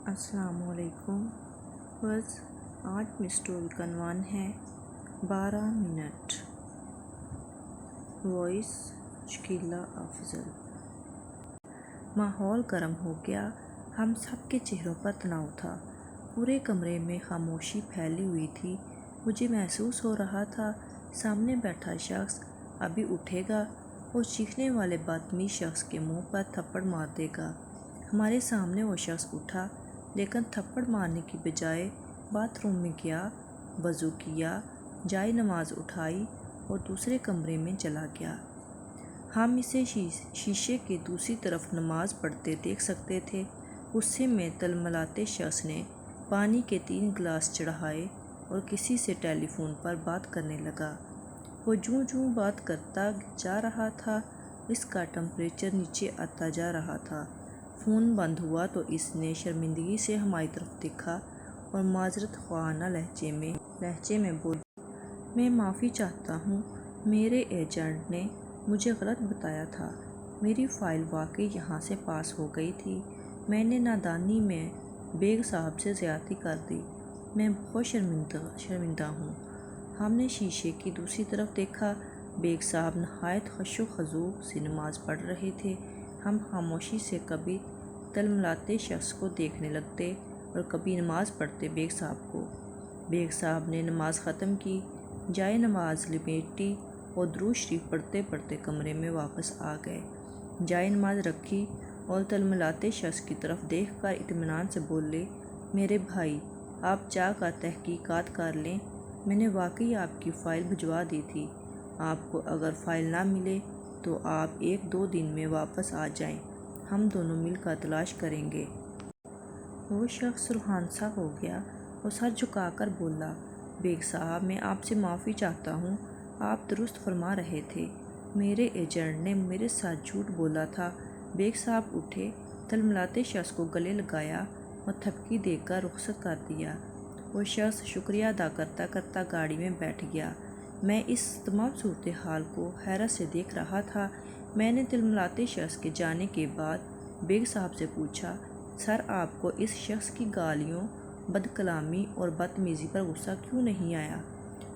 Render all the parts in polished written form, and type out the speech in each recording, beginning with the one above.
السلام علیکم۔ بس آج کی اسٹوری کا عنوان ہے 12 منٹ۔ وائس شکیلہ افضل۔ ماحول گرم ہو گیا۔ ہم سب کے چہروں پر تناؤ تھا۔ پورے کمرے میں خاموشی پھیلی ہوئی تھی۔ مجھے محسوس ہو رہا تھا سامنے بیٹھا شخص ابھی اٹھے گا اور چیخنے والے بدتمیز شخص کے منہ پر تھپڑ مار دے گا۔ ہمارے سامنے وہ شخص اٹھا، لیکن تھپڑ مارنے کی بجائے باتھ روم میں گیا، وضو کیا، جائے نماز اٹھائی اور دوسرے کمرے میں چلا گیا۔ ہم اسے شیشے کے دوسری طرف نماز پڑھتے دیکھ سکتے تھے۔ غصے میں تلملاتے شخص نے پانی کے 3 گلاس چڑھائے اور کسی سے ٹیلی فون پر بات کرنے لگا۔ وہ جوں جوں بات کرتا جا رہا تھا، اس کا ٹمپریچر نیچے آتا جا رہا تھا۔ فون بند ہوا تو اس نے شرمندگی سے ہماری طرف دیکھا اور معذرت خواہانہ لہجے میں بولا، میں معافی چاہتا ہوں، میرے ایجنٹ نے مجھے غلط بتایا تھا۔ میری فائل واقعی یہاں سے پاس ہو گئی تھی۔ میں نے نادانی میں بیگ صاحب سے زیادتی کر دی۔ میں بہت شرمندہ ہوں۔ ہم نے شیشے کی دوسری طرف دیکھا۔ بیگ صاحب نہایت خشوع و خضوع سے نماز پڑھ رہے تھے۔ ہم خاموشی سے کبھی تلملاتے شخص کو دیکھنے لگتے اور کبھی نماز پڑھتے بیگ صاحب کو۔ بیگ صاحب نے نماز ختم کی، جائے نماز لپیٹی اور درود شریف پڑھتے پڑھتے کمرے میں واپس آ گئے۔ جائے نماز رکھی اور تلملاتے شخص کی طرف دیکھ کر اطمینان سے بولے، میرے بھائی، آپ چاہ کر تحقیقات کر لیں، میں نے واقعی آپ کی فائل بھجوا دی تھی۔ آپ کو اگر فائل نہ ملے تو آپ 1-2 دن میں واپس آ جائیں، ہم دونوں مل کر تلاش کریں گے۔ وہ شخص روحان سا ہو گیا اور سر جھکا کر بولا، بیگ صاحب، میں آپ سے معافی چاہتا ہوں، آپ درست فرما رہے تھے، میرے ایجنٹ نے میرے ساتھ جھوٹ بولا تھا۔ بیگ صاحب اٹھے، تلملاتے شخص کو گلے لگایا اور تھپکی دے کر رخصت کر دیا۔ وہ شخص شکریہ ادا کرتا کرتا گاڑی میں بیٹھ گیا۔ میں اس تمام صورتحال کو حیرت سے دیکھ رہا تھا۔ میں نے تلملاتے شخص کے جانے کے بعد بیگ صاحب سے پوچھا، سر، آپ کو اس شخص کی گالیوں، بد کلامی اور بدتمیزی پر غصہ کیوں نہیں آیا؟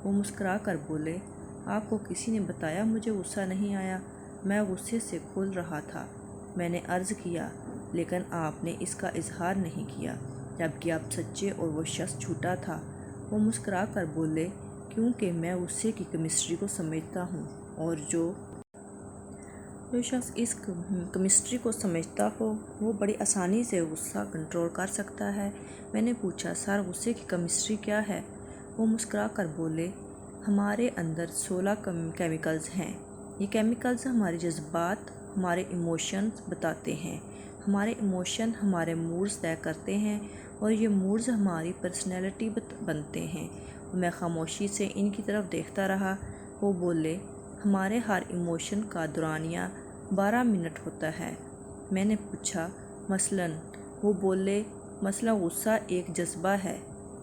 وہ مسکرا کر بولے، آپ کو کسی نے بتایا مجھے غصہ نہیں آیا؟ میں غصے سے کھول رہا تھا۔ میں نے عرض کیا، لیکن آپ نے اس کا اظہار نہیں کیا، جبکہ آپ سچے اور وہ شخص جھوٹا تھا۔ وہ مسکرا کر بولے، کیونکہ میں غصے کی کیمسٹری کو سمجھتا ہوں اور جو شخص اس کیمسٹری کو سمجھتا ہو وہ بڑی آسانی سے غصہ کنٹرول کر سکتا ہے۔ میں نے پوچھا، سر، غصے کی کیمسٹری کیا ہے؟ وہ مسکرا کر بولے، ہمارے اندر 16 کیمیکلز ہیں۔ یہ کیمیکلز ہمارے جذبات، ہمارے ایموشنز بتاتے ہیں۔ ہمارے ایموشن ہمارے موڈز طے کرتے ہیں اور یہ موڈز ہماری پرسنالٹی بنتے ہیں۔ میں خاموشی سے ان کی طرف دیکھتا رہا۔ وہ بولے، ہمارے ہر ایموشن کا دورانیہ 12 منٹ ہوتا ہے۔ میں نے پوچھا، مثلاً؟ وہ بولے، مثلاً غصہ ایک جذبہ ہے۔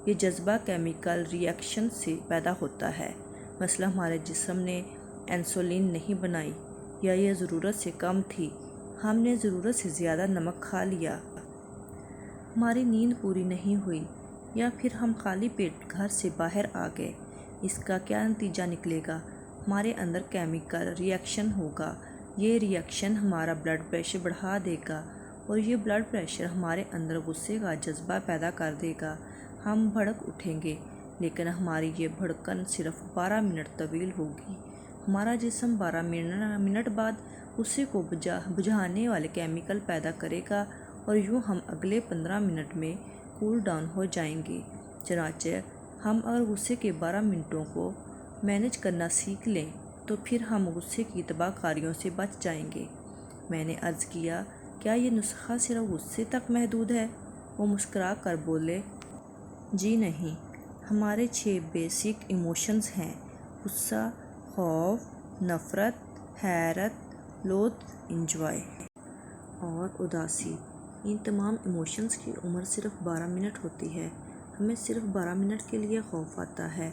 یہ جذبہ کیمیکل ری ایکشن سے پیدا ہوتا ہے۔ مثلاً ہمارے جسم نے انسولین نہیں بنائی، یا یہ ضرورت سے کم تھی، ہم نے ضرورت سے زیادہ نمک کھا لیا۔ ہماری نیند پوری نہیں ہوئی، یا پھر ہم خالی پیٹ گھر سے باہر آ گئے۔ اس کا کیا نتیجہ نکلے گا؟ ہمارے اندر کیمیکل ری ایکشن ہوگا۔ یہ ری ایکشن ہمارا بلڈ پریشر بڑھا دے گا اور یہ بلڈ پریشر ہمارے اندر غصے کا جذبہ پیدا کر دے گا۔ ہم بھڑک اٹھیں گے، لیکن ہماری یہ بھڑکن صرف 12 منٹ طویل ہوگی۔ ہمارا جسم 12 منٹ بعد غصے کو بجھانے والے کیمیکل پیدا کرے گا اور یوں ہم اگلے 15 منٹ میں کول ڈاؤن ہو جائیں گے۔ چنانچہ ہم اگر غصے کے 12 منٹوں کو مینیج کرنا سیکھ لیں تو پھر ہم غصے کی تباہ کاریوں سے بچ جائیں گے۔ میں نے عرض کیا، کیا یہ نسخہ صرف غصے تک محدود ہے؟ وہ مسکرا کر بولے، جی نہیں، ہمارے 6 بیسک ایموشنز ہیں، غصہ، خوف، نفرت، حیرت، لطف، انجوائے اور اداسی۔ ان تمام ایموشنز کی عمر صرف 12 منٹ ہوتی ہے۔ ہمیں صرف 12 منٹ کے لیے خوف آتا ہے،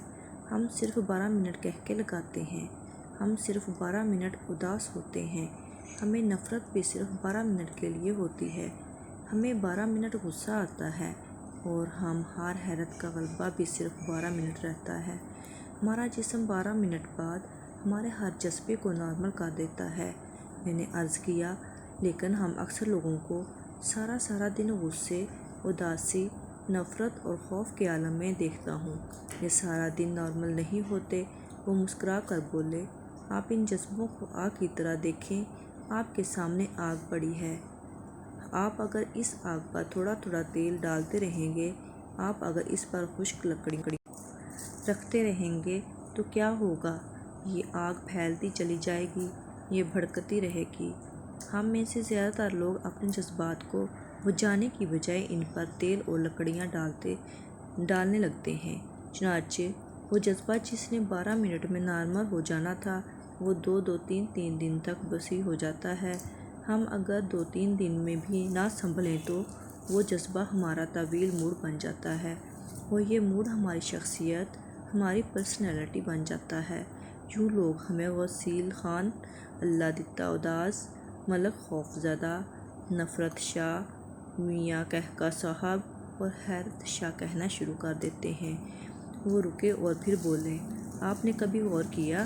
ہم صرف 12 منٹ قہقہے لگاتے ہیں، ہم صرف 12 منٹ اداس ہوتے ہیں، ہمیں نفرت بھی صرف 12 منٹ کے لیے ہوتی ہے، ہمیں 12 منٹ غصہ آتا ہے اور ہم ہر حیرت کا غلبہ بھی صرف 12 منٹ رہتا ہے۔ ہمارا جسم 12 منٹ بعد ہمارے ہر جذبے کو نارمل کر دیتا ہے۔ میں نے عرض کیا، لیکن ہم اکثر لوگوں کو سارا دن غصے، اداسی، نفرت اور خوف کے عالم میں دیکھتا ہوں۔ یہ سارا دن نارمل نہیں ہوتے۔ وہ مسکرا کر بولے، آپ ان جذبوں کو آگ کی طرح دیکھیں۔ آپ کے سامنے آگ پڑی ہے۔ آپ اگر اس آگ پر تھوڑا تھوڑا تیل ڈالتے رہیں گے، آپ اگر اس پر خشک لکڑی رکھتے رہیں گے تو کیا ہوگا؟ یہ آگ پھیلتی چلی جائے گی، یہ بھڑکتی رہے گی۔ ہم میں سے زیادہ تر لوگ اپنے جذبات کو بجھانے کی بجائے ان پر تیل اور لکڑیاں ڈالنے لگتے ہیں۔ چنانچہ وہ جذبہ جس نے 12 منٹ میں نارمل ہو جانا تھا، وہ 2-3 دن تک وسیع ہو جاتا ہے۔ ہم اگر 2-3 دن میں بھی نہ سنبھلیں تو وہ جذبہ ہمارا طویل موڈ بن جاتا ہے، اور یہ موڈ ہماری شخصیت، ہماری پرسنالٹی بن جاتا ہے۔ یوں لوگ ہمیں غسیل خان، اللہ دتا اداس، ملک خوف زدہ، نفرت شاہ، میاں کہکہ صاحب اور حیرت شاہ کہنا شروع کر دیتے ہیں۔ وہ رکے اور پھر بولے، آپ نے کبھی غور کیا،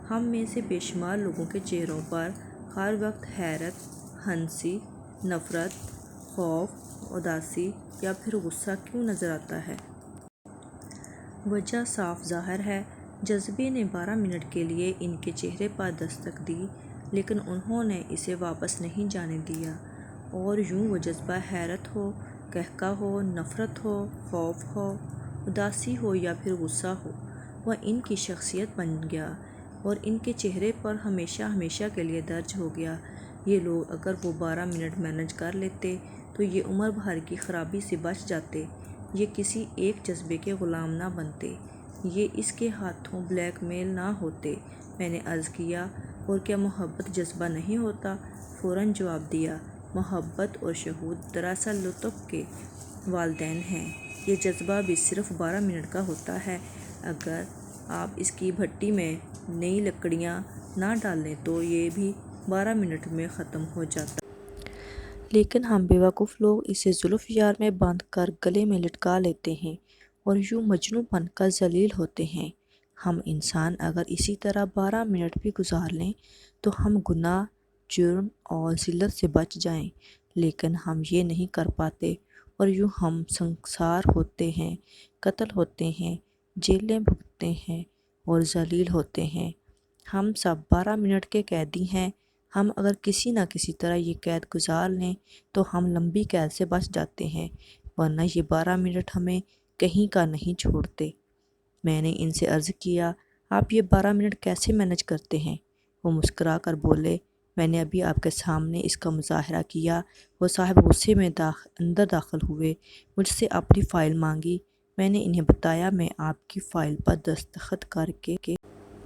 ہم میں سے بے شمار لوگوں کے چہروں پر ہر وقت حیرت، ہنسی، نفرت، خوف، اداسی یا پھر غصہ کیوں نظر آتا ہے؟ وجہ صاف ظاہر ہے۔ جذبے نے 12 منٹ کے لیے ان کے چہرے پر دستک دی، لیکن انہوں نے اسے واپس نہیں جانے دیا، اور یوں وہ جذبہ حیرت ہو، قہقہ ہو، نفرت ہو، خوف ہو، اداسی ہو یا پھر غصہ ہو، وہ ان کی شخصیت بن گیا اور ان کے چہرے پر ہمیشہ کے لیے درج ہو گیا۔ یہ لوگ اگر وہ 12 منٹ مینج کر لیتے تو یہ عمر بھر کی خرابی سے بچ جاتے۔ یہ کسی ایک جذبے کے غلام نہ بنتے، یہ اس کے ہاتھوں بلیک میل نہ ہوتے۔ میں نے عرض کیا، اور کیا محبت جذبہ نہیں ہوتا؟ فوراً جواب دیا، محبت اور شہود دراصل لطف کے والدین ہیں۔ یہ جذبہ بھی صرف 12 منٹ کا ہوتا ہے۔ اگر آپ اس کی بھٹی میں نئی لکڑیاں نہ ڈالیں تو یہ بھی 12 منٹ میں ختم ہو جاتا۔ لیکن ہم بیوقوف لوگ اسے زلف یار میں باندھ کر گلے میں لٹکا لیتے ہیں اور یوں مجنوں بن کر ذلیل ہوتے ہیں۔ ہم انسان اگر اسی طرح 12 منٹ بھی گزار لیں تو ہم گناہ، جرم اور ذلت سے بچ جائیں، لیکن ہم یہ نہیں کر پاتے، اور یوں ہم سنگسار ہوتے ہیں، قتل ہوتے ہیں، جیلیں بھگتتے ہیں اور ذلیل ہوتے ہیں۔ ہم سب 12 منٹ کے قیدی ہیں۔ ہم اگر کسی نہ کسی طرح یہ قید گزار لیں تو ہم لمبی قید سے بچ جاتے ہیں، ورنہ یہ 12 منٹ ہمیں کہیں کا نہیں چھوڑتے۔ میں نے ان سے عرض کیا، آپ یہ 12 منٹ کیسے مینج کرتے ہیں؟ وہ مسکرا کر بولے، میں نے ابھی آپ کے سامنے اس کا مظاہرہ کیا۔ وہ صاحب غصے میں اندر داخل ہوئے، مجھ سے اپنی فائل مانگی۔ میں نے انہیں بتایا، میں آپ کی فائل پر دستخط کر کے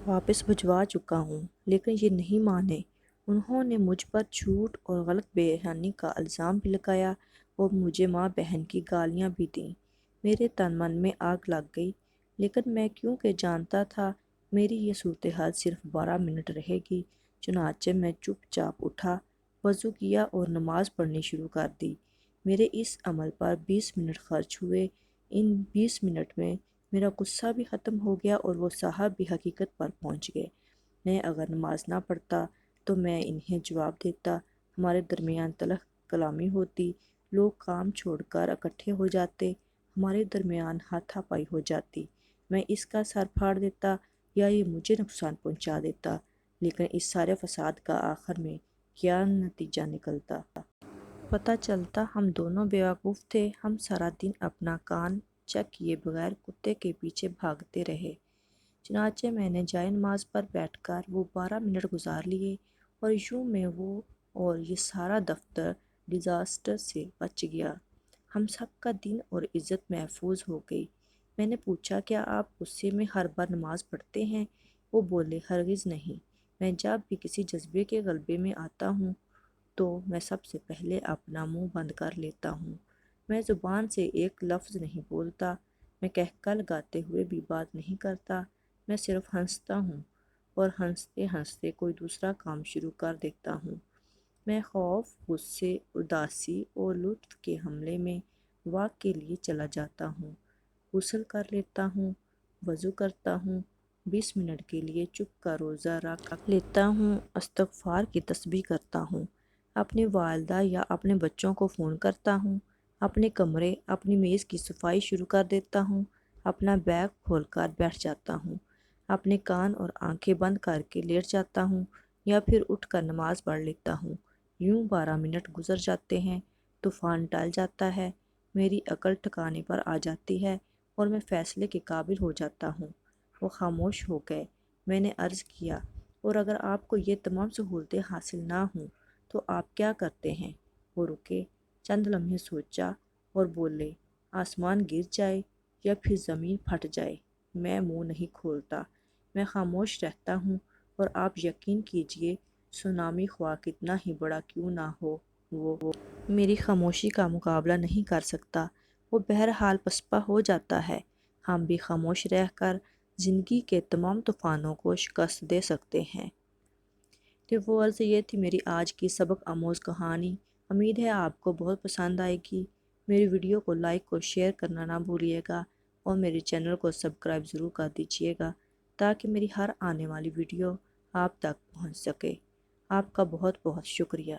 واپس بھجوا چکا ہوں، لیکن یہ نہیں مانے۔ انہوں نے مجھ پر جھوٹ اور غلط بیانی کا الزام بھی لگایا اور مجھے ماں بہن کی گالیاں بھی دیں۔ میرے تن من میں آگ لگ گئی، لیکن میں کیونکہ جانتا تھا میری یہ صورتحال صرف 12 منٹ رہے گی، چنانچہ میں چپ چاپ اٹھا، وضو کیا اور نماز پڑھنی شروع کر دی۔ میرے اس عمل پر 20 منٹ خرچ ہوئے۔ ان 20 منٹ میں میرا غصہ بھی ختم ہو گیا اور وہ صاحب بھی حقیقت پر پہنچ گئے۔ میں اگر نماز نہ پڑھتا تو میں انہیں جواب دیتا، ہمارے درمیان تلخ کلامی ہوتی، لوگ کام چھوڑ کر اکٹھے ہو جاتے، ہمارے درمیان ہاتھا پائی ہو جاتی، میں اس کا سر پھاڑ دیتا یا یہ مجھے نقصان پہنچا دیتا، لیکن اس سارے فساد کا آخر میں کیا نتیجہ نکلتا؟ پتہ چلتا ہم دونوں بیوقوف تھے۔ ہم سارا دن اپنا کان چیک کیے بغیر کتے کے پیچھے بھاگتے رہے۔ چنانچہ میں نے جائے نماز پر بیٹھ کر وہ 12 منٹ گزار لیے، اور یوں میں وہ اور یہ سارا دفتر ڈیزاسٹر سے بچ گیا۔ ہم سب کا دین اور عزت محفوظ ہو گئی۔ میں نے پوچھا، کیا آپ غصے میں ہر بار نماز پڑھتے ہیں؟ وہ بولے، ہرگز نہیں۔ میں جب بھی کسی جذبے کے غلبے میں آتا ہوں تو میں سب سے پہلے اپنا منہ بند کر لیتا ہوں۔ میں زبان سے ایک لفظ نہیں بولتا، میں قہقہ لگاتے ہوئے بھی بات نہیں کرتا، میں صرف ہنستا ہوں اور ہنستے ہنستے کوئی دوسرا کام شروع کر دیتا ہوں۔ میں خوف، غصے، اداسی اور لطف کے حملے میں واک کے لیے چلا جاتا ہوں۔ غسل کر لیتا ہوں، وضو کرتا ہوں، 20 منٹ کے لیے چپ کا روزہ رکھ لیتا ہوں، استغفار کی تسبیح کرتا ہوں، اپنی والدہ یا اپنے بچوں کو فون کرتا ہوں، اپنے کمرے، اپنی میز کی صفائی شروع کر دیتا ہوں، اپنا بیگ کھول کر بیٹھ جاتا ہوں، اپنے کان اور آنکھیں بند کر کے لیٹ جاتا ہوں یا پھر اٹھ کر نماز پڑھ لیتا ہوں۔ یوں 12 منٹ گزر جاتے ہیں، طوفان ٹل جاتا ہے، میری عقل ٹھکانے پر آ جاتی ہے اور میں فیصلے کے قابل ہو جاتا ہوں۔ وہ خاموش ہو گئے۔ میں نے عرض کیا، اور اگر آپ کو یہ تمام سہولتیں حاصل نہ ہوں تو آپ کیا کرتے ہیں؟ وہ رکے، چند لمحے سوچا اور بولے، آسمان گر جائے یا پھر زمین پھٹ جائے، میں منہ نہیں کھولتا، میں خاموش رہتا ہوں، اور آپ یقین کیجئے سونامی خواہ کتنا ہی بڑا کیوں نہ ہو، وہ میری خاموشی کا مقابلہ نہیں کر سکتا۔ وہ بہرحال پسپا ہو جاتا ہے۔ ہم بھی خاموش رہ کر زندگی کے تمام طوفانوں کو شکست دے سکتے ہیں۔ تو وہ عرض یہ تھی میری آج کی سبق آموز کہانی۔ امید ہے آپ کو بہت پسند آئے گی۔ میری ویڈیو کو لائک اور شیئر کرنا نہ بھولیے گا، اور میرے چینل کو سبسکرائب ضرور کر دیجیے گا تاکہ میری ہر آنے والی ویڈیو آپ تک پہنچ سکے۔ آپ کا بہت بہت شکریہ۔